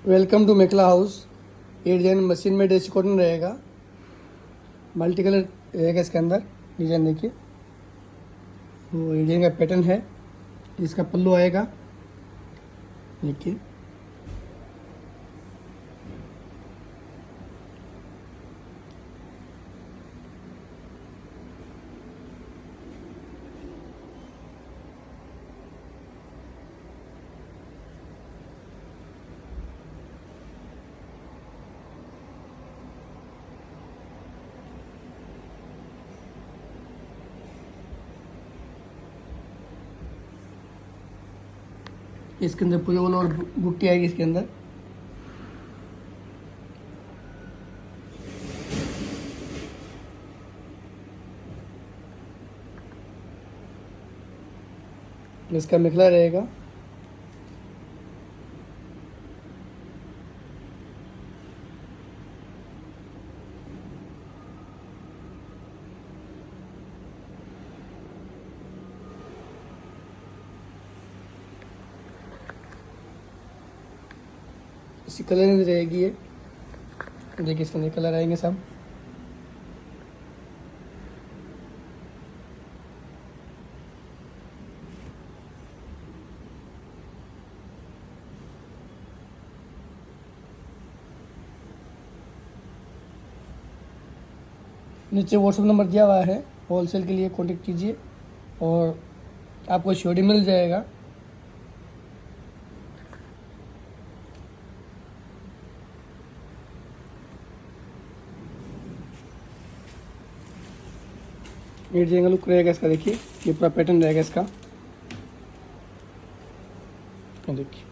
Welcome to Mekhela house. ये design machine में dress cotton रहेगा, मल्टी कलर रहेगा इसके अंदर। डिज़ाइन देखिए, वो ये डिज़ाइन का पैटर्न है। इसका पल्लू आएगा, देखिए। इसके अंदर पूरे ऑल और बुट्टी आएगी इसके अंदर। इसका मेखला रहेगा। इसी कलर में रहेगी ये। देखिए, इसके अंदर कलर आएंगे सब। नीचे व्हाट्सएप नंबर दिया हुआ है, होलसेल के लिए कांटेक्ट कीजिए और आपको श्योरिटी मिल जाएगा। ये डिजाइन का लुक रहेगा इसका। देखिए, ये पूरा पैटर्न रहेगा इसका। देखिए।